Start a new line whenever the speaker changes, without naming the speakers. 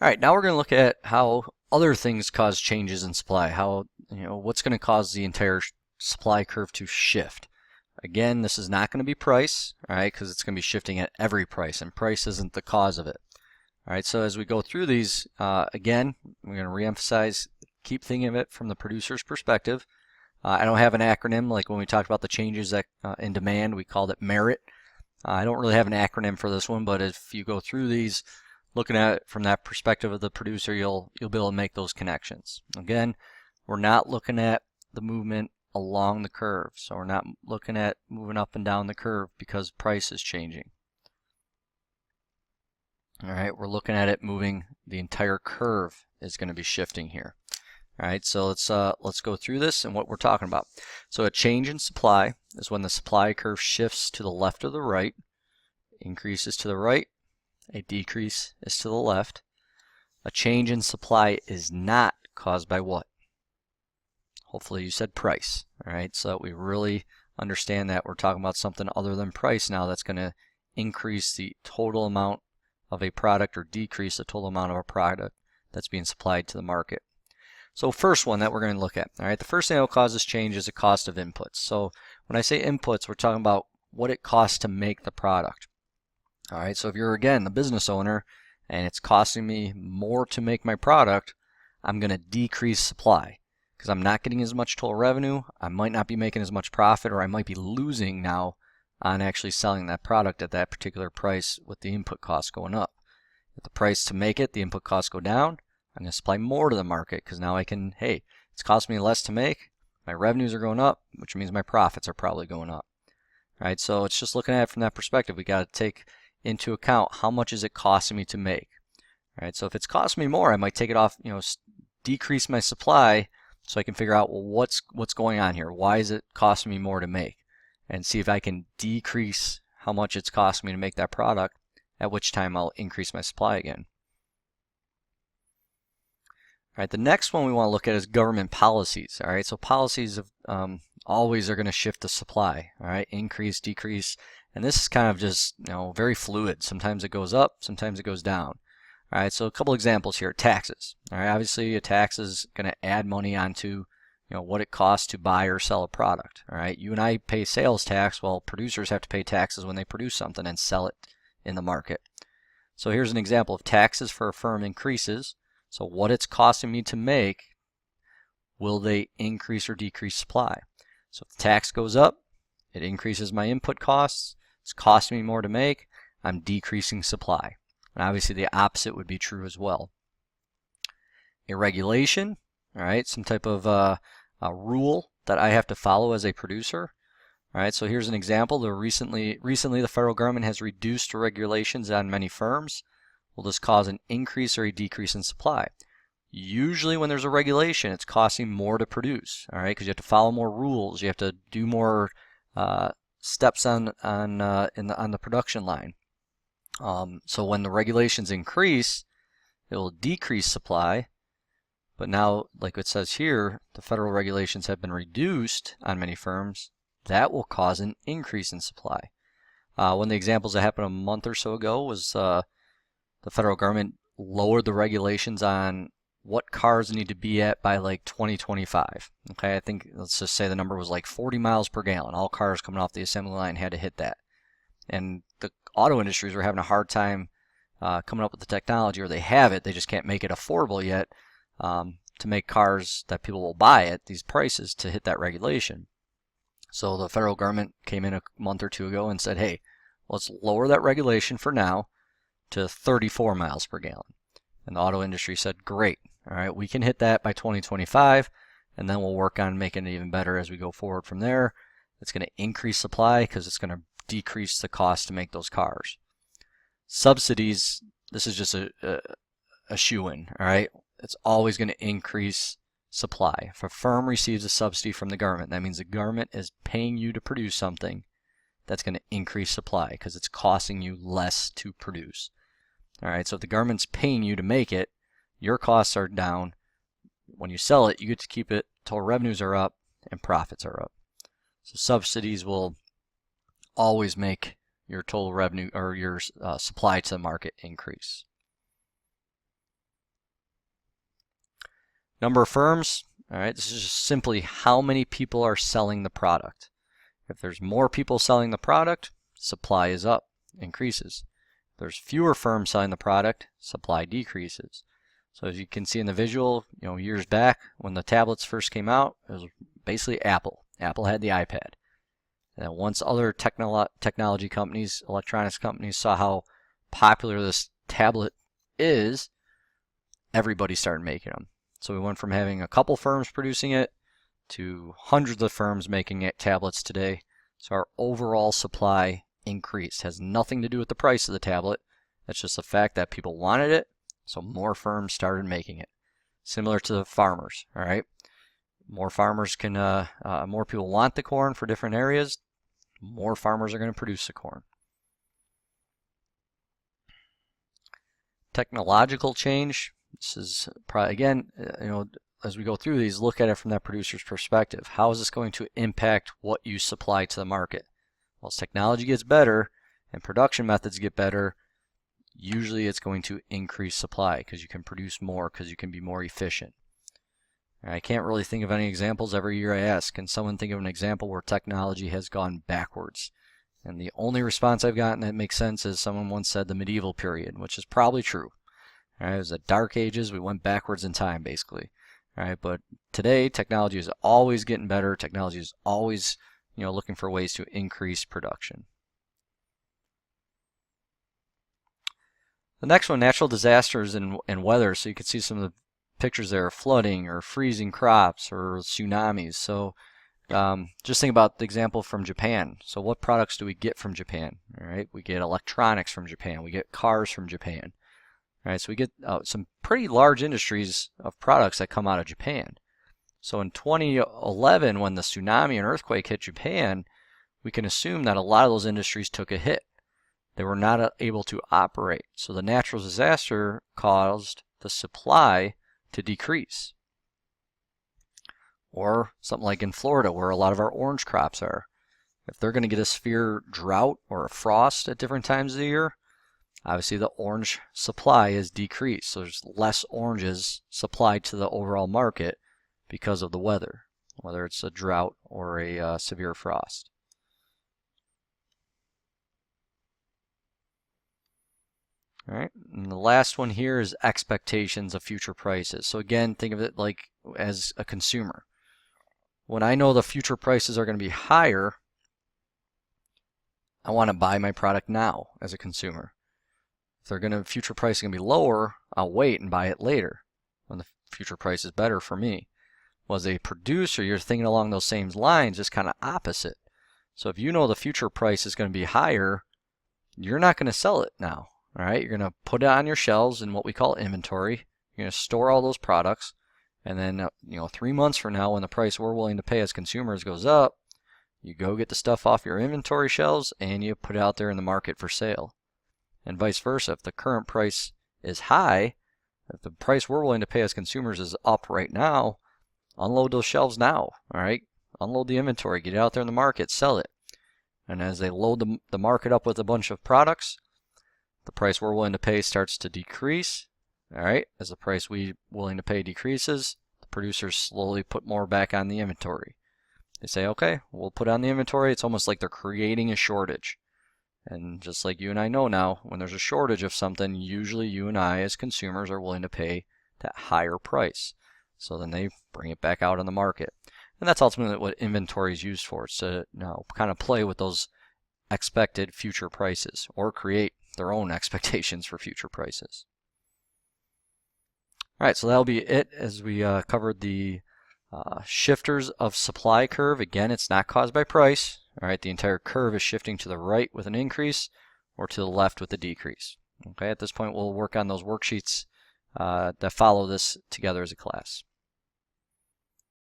All right, now we're going to look at how other things cause changes in supply, how, what's going to cause the entire supply curve to shift. Again, this is not going to be price, all right, because it's going to be shifting at every price, and price isn't the cause of it. All right, so as we go through these, again, we're going to reemphasize, keep thinking of it from the producer's perspective. I don't have an acronym like when we talked about the changes that, in demand, we called it merit. I don't really have an acronym for this one, but if you go through these, looking at it from that perspective of the producer, you'll be able to make those connections. Again, we're not looking at the movement along the curve, so we're not looking at moving up and down the curve because price is changing. All right, we're looking at it moving. The entire curve is going to be shifting here. All right, so let's go through this and what we're talking about. So a change in supply is when the supply curve shifts to the left or the right, increases to the right, a decrease is to the left. A change in supply is not caused by what? Hopefully you said price. All right, so we really understand that we're talking about something other than price now that's going to increase the total amount of a product or decrease the total amount of a product that's being supplied to the market. So first one that we're going to look at. All right, the first thing that will cause this change is the cost of inputs. So when I say inputs, we're talking about what it costs to make the product. All right, so if you're, again, the business owner and it's costing me more to make my product, I'm going to decrease supply because I'm not getting as much total revenue. I might not be making as much profit, or I might be losing now on actually selling that product at that particular price with the input costs going up. If the price to make it, the input costs go down, I'm going to supply more to the market because now I can, hey, it's costing me less to make. My revenues are going up, which means my profits are probably going up. All right, so it's just looking at it from that perspective. We got to take into account how much is it costing me to make. All right, so if it's costing me more, I might take it off, decrease my supply so I can figure out, well, what's going on here? Why is it costing me more to make? And see if I can decrease how much it's costing me to make that product, at which time I'll increase my supply again. All right, the next one we want to look at is government policies. All right, so policies of, always are going to shift the supply. All right, increase, decrease, and this is kind of just very fluid. Sometimes it goes up, sometimes it goes down. All right, so a couple examples here. Taxes. All right, obviously a tax is going to add money onto what it costs to buy or sell a product. All right, you and I pay sales tax. Well, producers have to pay taxes when they produce something and sell it in the market. So here's an example of taxes for a firm increases. So what it's costing me to make, will they increase or decrease supply? So if the tax goes up, it increases my input costs. It's costing me more to make. I'm decreasing supply. And obviously the opposite would be true as well. A regulation, all right, some type of a rule that I have to follow as a producer. All right, so here's an example. Recently the federal government has reduced regulations on many firms. Will this cause an increase or a decrease in supply? Usually when there's a regulation, it's costing more to produce, all right, because you have to follow more rules. You have to do more steps on the production line. So when the regulations increase, it will decrease supply. But now, like it says here, the federal regulations have been reduced on many firms. That will cause an increase in supply. One of the examples that happened a month or so ago was the federal government lowered the regulations on what cars need to be at by like 2025. Okay, I think, let's just say the number was like 40 miles per gallon. All cars coming off the assembly line had to hit that. And the auto industries were having a hard time coming up with the technology, or they have it, they just can't make it affordable yet to make cars that people will buy at these prices to hit that regulation. So the federal government came in a month or two ago and said, hey, let's lower that regulation for now to 34 miles per gallon. And the auto industry said, great, all right, we can hit that by 2025, and then we'll work on making it even better as we go forward from there. It's going to increase supply because it's going to decrease the cost to make those cars. Subsidies, this is just a shoo-in, all right? It's always going to increase supply. If a firm receives a subsidy from the government, that means the government is paying you to produce something. That's going to increase supply because it's costing you less to produce. All right, so if the government's paying you to make it, your costs are down. When you sell it, you get to keep it. Total revenues are up and profits are up. So subsidies will always make your total revenue or your supply to the market increase. Number of firms, all right, this is just simply how many people are selling the product. If there's more people selling the product, supply is up, increases. If there's fewer firms selling the product, supply decreases. So as you can see in the visual, years back when the tablets first came out, it was basically Apple. Apple had the iPad. And then once other technology companies, electronics companies saw how popular this tablet is, everybody started making them. So we went from having a couple firms producing it to hundreds of firms making tablets today. So our overall supply increased. It has nothing to do with the price of the tablet. That's just the fact that people wanted it, so more firms started making it. Similar to the farmers, all right? More farmers can, more people want the corn for different areas. More farmers are going to produce the corn. Technological change. This is probably, again, as we go through these, look at it from that producer's perspective. How is this going to impact what you supply to the market? Well, as technology gets better and production methods get better, usually it's going to increase supply because you can produce more, because you can be more efficient. I can't really think of any examples. Every year I ask, can someone think of an example where technology has gone backwards? And the only response I've gotten that makes sense is someone once said the medieval period, which is probably true. All right, it was the Dark Ages. We went backwards in time, basically. All right, but today technology is always getting better. Technology is always, looking for ways to increase production. The next one, natural disasters and weather. So you can see some of the pictures there of flooding or freezing crops or tsunamis. So just think about the example from Japan. So what products do we get from Japan? All right, we get electronics from Japan. We get cars from Japan. All right, so we get some pretty large industries of products that come out of Japan. So in 2011, when the tsunami and earthquake hit Japan, we can assume that a lot of those industries took a hit. They were not able to operate. So the natural disaster caused the supply to decrease. Or something like in Florida, where a lot of our orange crops are. If they're going to get a severe drought or a frost at different times of the year, obviously the orange supply is decreased. So there's less oranges supplied to the overall market because of the weather, whether it's a drought or a severe frost. All right, and the last one here is expectations of future prices. So again, think of it like as a consumer. When I know the future prices are going to be higher, I want to buy my product now as a consumer. If future price is going to be lower, I'll wait and buy it later when the future price is better for me. Well, as a producer, you're thinking along those same lines, just kind of opposite. So if you know the future price is going to be higher, you're not going to sell it now. All right, you're going to put it on your shelves in what we call inventory. You're going to store all those products, and then 3 months from now, when the price we're willing to pay as consumers goes up, you go get the stuff off your inventory shelves and you put it out there in the market for sale. And vice versa, if the current price is high, if the price we're willing to pay as consumers is up right now, unload those shelves now. All right, unload the inventory, get it out there in the market, sell it. And as they load the market up with a bunch of products, the price we're willing to pay starts to decrease. All right, as the price we're willing to pay decreases, the producers slowly put more back on the inventory. They say, okay, we'll put on the inventory. It's almost like they're creating a shortage. And just like you and I know now, when there's a shortage of something, usually you and I as consumers are willing to pay that higher price. So then they bring it back out on the market. And that's ultimately what inventory is used for. It's to kind of play with those expected future prices or create their own expectations for future prices. All right, so that'll be it as we covered the shifters of supply curve. Again, it's not caused by price. All right, the entire curve is shifting to the right with an increase or to the left with a decrease. Okay, at this point, we'll work on those worksheets that follow this together as a class.